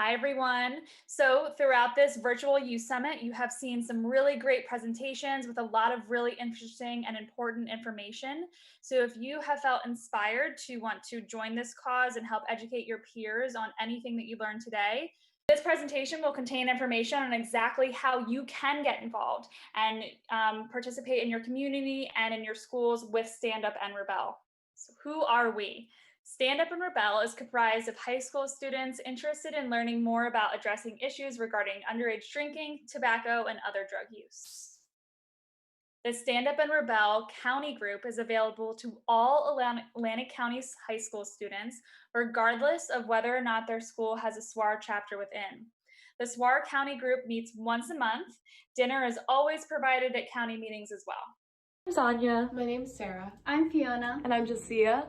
Hi, everyone. So throughout this virtual youth summit, you have seen some really great presentations with a lot of really interesting and important information. So if you have felt inspired to want to join this cause and help educate your peers on anything that you learned today, this presentation will contain information on exactly how you can get involved and participate in your community and in your schools with Stand Up and Rebel. So who are we? Stand Up and Rebel is comprised of high school students interested in learning more about addressing issues regarding underage drinking, tobacco, and other drug use. The Stand Up and Rebel County Group is available to all Atlantic County high school students, regardless of whether or not their school has a SWAR chapter within. The SWAR County Group meets once a month. Dinner is always provided at county meetings as well. I'm Sonia. My name's Sarah. I'm Fiona. And I'm Jasiah.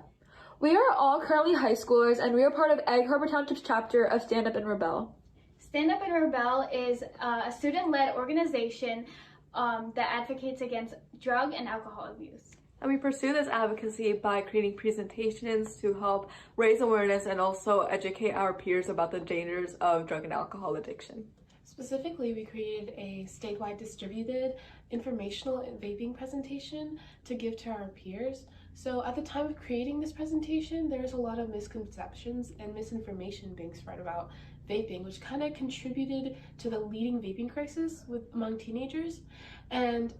We are all currently high schoolers, and we are part of Egg Harbor Township's chapter of Stand Up and Rebel. Stand Up and Rebel is a student-led organization that advocates against drug and alcohol abuse. And we pursue this advocacy by creating presentations to help raise awareness and also educate our peers about the dangers of drug and alcohol addiction. Specifically, we created a statewide distributed informational and vaping presentation to give to our peers. So at the time of creating this presentation, there's a lot of misconceptions and misinformation being spread about vaping, which kind of contributed to the leading vaping crisis among teenagers. And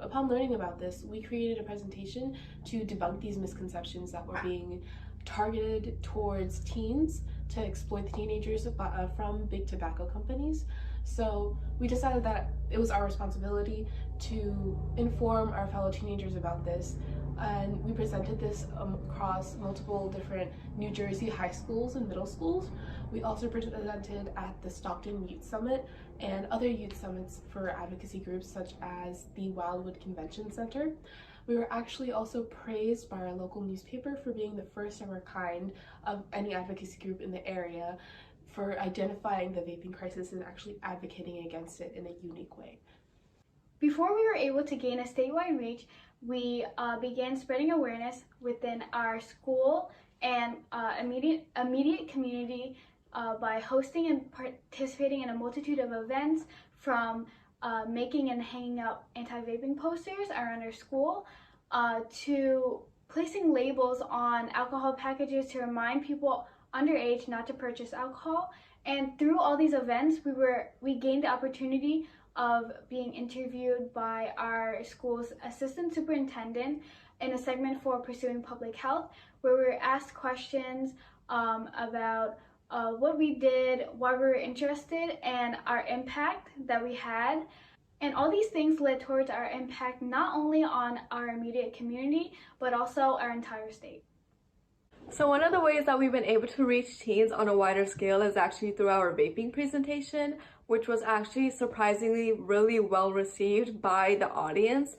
upon learning about this, we created a presentation to debunk these misconceptions that were being targeted towards teens to exploit the teenagers from big tobacco companies. So we decided that it was our responsibility to inform our fellow teenagers about this, and we presented this across multiple different New Jersey high schools and middle schools. We also presented at the Stockton Youth Summit and other youth summits for advocacy groups such as the Wildwood Convention Center. We were actually also praised by our local newspaper for being the first of our kind of any advocacy group in the area for identifying the vaping crisis and actually advocating against it in a unique way. Before we were able to gain a statewide reach, we began spreading awareness within our school and immediate community by hosting and participating in a multitude of events, from making and hanging up anti-vaping posters around our school to placing labels on alcohol packages to remind people underage not to purchase alcohol. And through all these events, we gained the opportunity of being interviewed by our school's assistant superintendent in a segment for Pursuing Public Health, where we were asked questions about what we did, why we were interested, and our impact that we had. And all these things led towards our impact not only on our immediate community, but also our entire state. So one of the ways that we've been able to reach teens on a wider scale is actually through our vaping presentation, which was actually surprisingly really well received by the audience,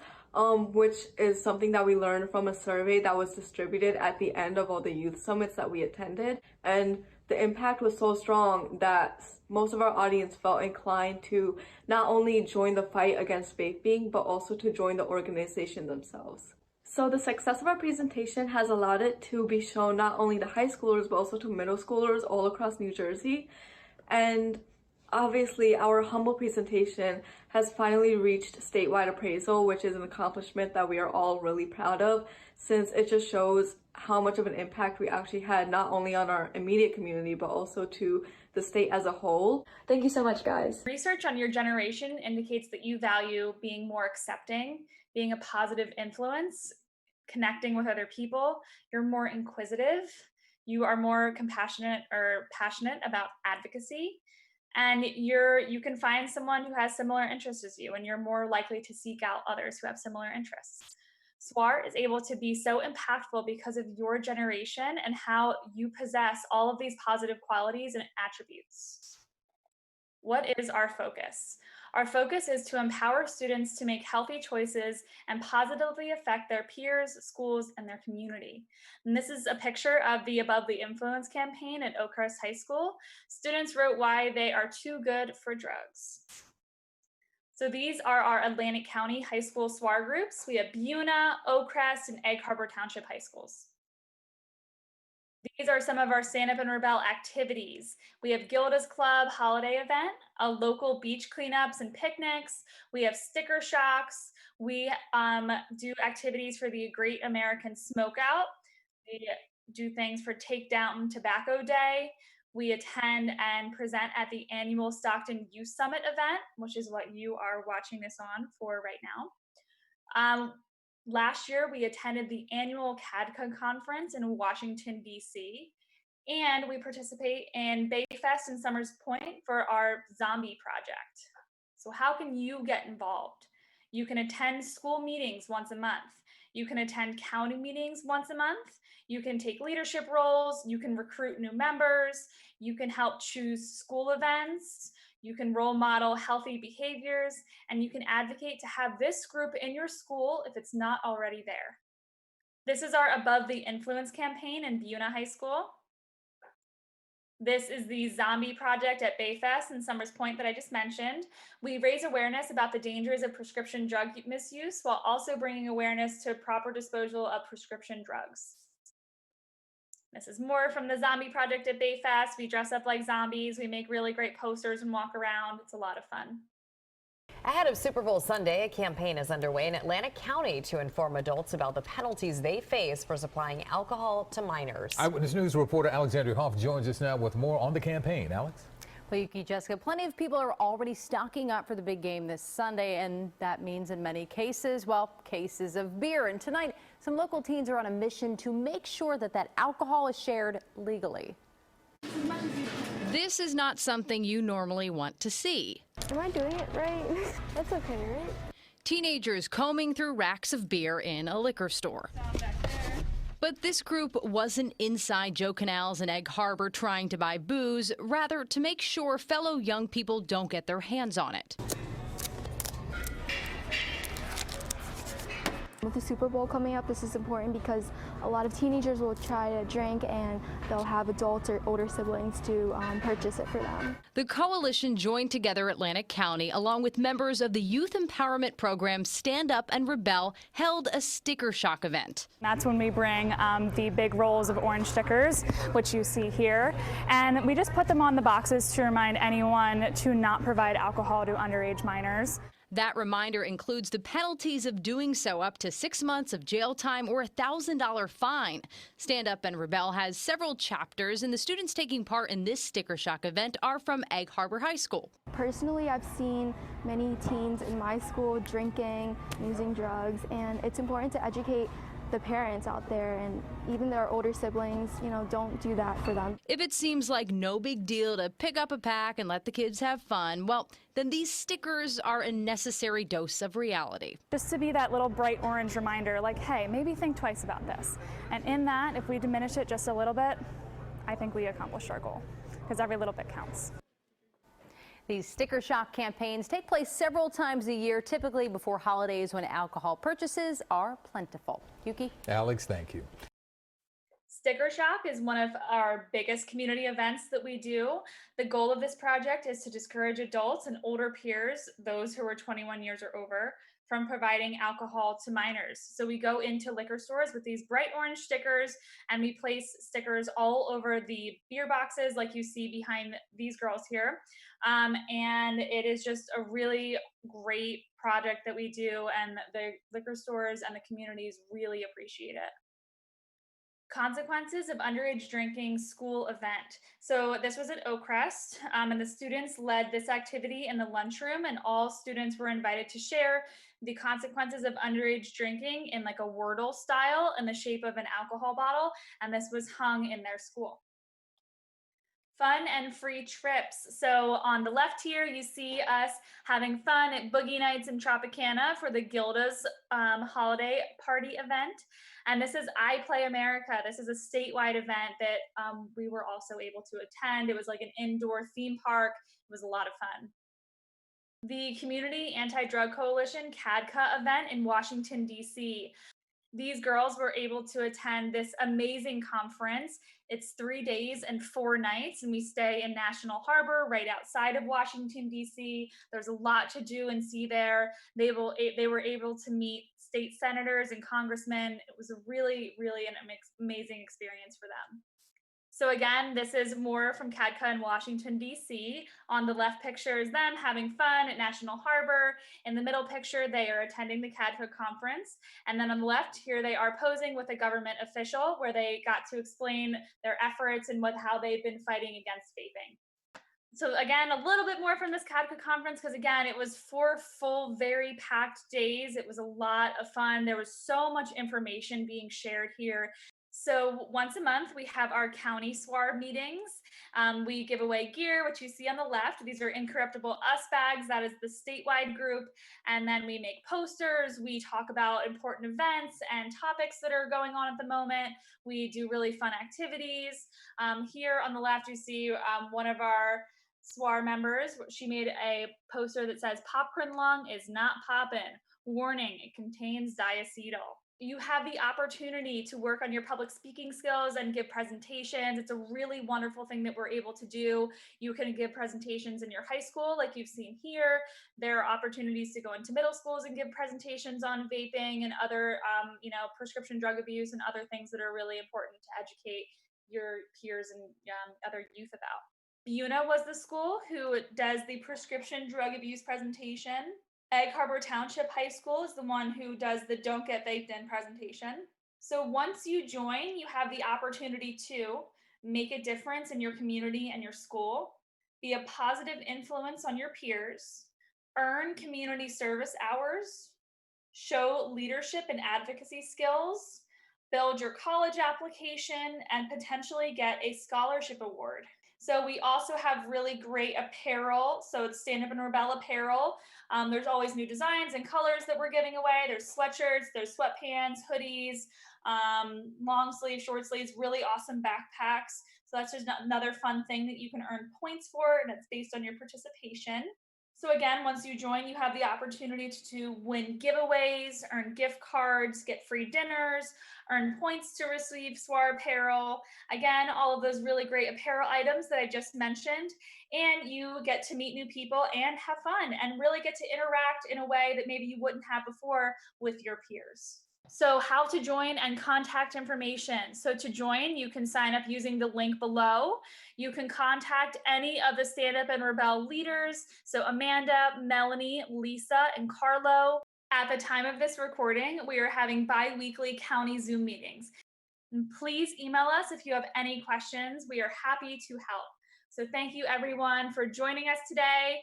which is something that we learned from a survey that was distributed at the end of all the youth summits that we attended. And the impact was so strong that most of our audience felt inclined to not only join the fight against vaping, but also to join the organization themselves. So the success of our presentation has allowed it to be shown not only to high schoolers, but also to middle schoolers all across New Jersey. And obviously, our humble presentation has finally reached statewide appraisal, which is an accomplishment that we are all really proud of, since it just shows how much of an impact we actually had, not only on our immediate community, but also to the state as a whole. Thank you so much, guys. Research on your generation indicates that you value being more accepting, being a positive influence, connecting with other people. You're more inquisitive. You are more compassionate or passionate about advocacy. And you can find someone who has similar interests as you, and you're more likely to seek out others who have similar interests. SWAR is able to be so impactful because of your generation and how you possess all of these positive qualities and attributes. What is our focus? Our focus is to empower students to make healthy choices and positively affect their peers, schools, and their community. And this is a picture of the Above the Influence campaign at Oakcrest High School. Students wrote why they are too good for drugs. So these are our Atlantic County High School SWAR groups. We have Buna, Oakcrest, and Egg Harbor Township High Schools. These are some of our Stand Up and Rebel activities. We have Gilda's Club holiday event, a local beach cleanups and picnics. We have sticker shocks. We do activities for the Great American Smokeout. We do things for Take Down Tobacco Day. We attend and present at the annual Stockton Youth Summit event, which is what you are watching this on for right now. Last year, we attended the annual CADCA conference in Washington, D.C., and we participate in Bayfest in Summers Point for our zombie project. So how can you get involved? You can attend school meetings once a month. You can attend county meetings once a month. You can take leadership roles. You can recruit new members. You can help choose school events. You can role model healthy behaviors, and you can advocate to have this group in your school if it's not already there. This is our Above the Influence campaign in Buena High School. This is the Zombie Project at Bayfest in Summers Point that I just mentioned. We raise awareness about the dangers of prescription drug misuse while also bringing awareness to proper disposal of prescription drugs. This is more from the Zombie Project at Bayfest. We dress up like zombies. We make really great posters and walk around. It's a lot of fun. Ahead of Super Bowl Sunday, a campaign is underway in Atlantic County to inform adults about the penalties they face for supplying alcohol to minors. Eyewitness News reporter Alexandria Hoff joins us now with more on the campaign. Alex? Well, Yuki, Jessica, plenty of people are already stocking up for the big game this Sunday, and that means in many cases, well, cases of beer. And tonight, some local teens are on a mission to make sure that alcohol is shared legally. This is not something you normally want to see. Am I doing it right? That's okay, right? Teenagers combing through racks of beer in a liquor store. But this group wasn't inside Joe Canals and Egg Harbor trying to buy booze, rather to make sure fellow young people don't get their hands on it. With the Super Bowl coming up, this is important because a lot of teenagers will try to drink and they'll have adults or older siblings to purchase it for them. The coalition joined together Atlantic County along with members of the youth empowerment program Stand Up and Rebel held a sticker shock event. That's when we bring the big rolls of orange stickers, which you see here, and we just put them on the boxes to remind anyone to not provide alcohol to underage minors. That reminder includes the penalties of doing so, up to 6 months of jail time or a $1,000 fine. Stand Up and Rebel has several chapters, and the students taking part in this sticker shock event are from Egg Harbor High School. Personally, I've seen many teens in my school drinking, using drugs, and it's important to educate the parents out there and even their older siblings, don't do that for them. If it seems like no big deal to pick up a pack and let the kids have fun, well, then these stickers are a necessary dose of reality. Just to be that little bright orange reminder, like, hey, maybe think twice about this. And in that, if we diminish it just a little bit, I think we accomplished our goal, because every little bit counts. These sticker shock campaigns take place several times a year, typically before holidays when alcohol purchases are plentiful. Yuki? Alex, thank you. Sticker Shock is one of our biggest community events that we do. The goal of this project is to discourage adults and older peers, those who are 21 years or over, from providing alcohol to minors. So we go into liquor stores with these bright orange stickers, and we place stickers all over the beer boxes like you see behind these girls here. And it is just a really great project that we do, and the liquor stores and the communities really appreciate it. Consequences of underage drinking school event. So this was at Oakcrest, and the students led this activity in the lunchroom, and all students were invited to share the consequences of underage drinking in like a Wordle style in the shape of an alcohol bottle, and this was hung in their school. Fun and free trips. So on the left here, you see us having fun at Boogie Nights in Tropicana for the Gilda's holiday party event. And this is I Play America. This is a statewide event that we were also able to attend. It was like an indoor theme park. It was a lot of fun. The Community Anti-Drug Coalition CADCA event in Washington, D.C. These girls were able to attend this amazing conference. It's 3 days and 4 nights, and we stay in National Harbor right outside of Washington, D.C. There's a lot to do and see there. They were able to meet state senators and congressmen. It was a really, really an amazing experience for them. So again, this is more from CADCA in Washington, D.C. On the left picture is them having fun at National Harbor. In the middle picture, they are attending the CADCA conference. And then on the left here, they are posing with a government official where they got to explain their efforts and how they've been fighting against vaping. So again, a little bit more from this CADCA conference, because again, it was 4 full, very packed days. It was a lot of fun. There was so much information being shared here. So once a month, we have our county SWAR meetings. We give away gear, which you see on the left. These are Incorruptible Us bags. That is the statewide group. And then we make posters. We talk about important events and topics that are going on at the moment. We do really fun activities. Here on the left, you see one of our SWAR members. She made a poster that says, "Popcorn lung is not poppin'. Warning, it contains diacetyl." You have the opportunity to work on your public speaking skills and give presentations. It's a really wonderful thing that we're able to do. You can give presentations in your high school, like you've seen here. There are opportunities to go into middle schools and give presentations on vaping and other, prescription drug abuse and other things that are really important to educate your peers and other youth about. Buna was the school who does the prescription drug abuse presentation. Egg Harbor Township High School is the one who does the Don't Get Vaped In presentation. So once you join, you have the opportunity to make a difference in your community and your school, be a positive influence on your peers, earn community service hours, show leadership and advocacy skills, build your college application, and potentially get a scholarship award. So we also have really great apparel. So it's Stand Up and Rebel apparel. There's always new designs and colors that we're giving away. There's sweatshirts, there's sweatpants, hoodies, long sleeves, short sleeves, really awesome backpacks. So that's just another fun thing that you can earn points for, and it's based on your participation. So again, once you join, you have the opportunity to win giveaways, earn gift cards, get free dinners, earn points to receive SWAR apparel. Again, all of those really great apparel items that I just mentioned. And you get to meet new people and have fun and really get to interact in a way that maybe you wouldn't have before with your peers. So how to join and contact information. So to join, you can sign up using the link below. You can contact any of the Stand Up and Rebel leaders. So Amanda, Melanie, Lisa, and Carlo. At the time of this recording, we are having bi-weekly county Zoom meetings. And please email us if you have any questions. We are happy to help. So thank you everyone for joining us today.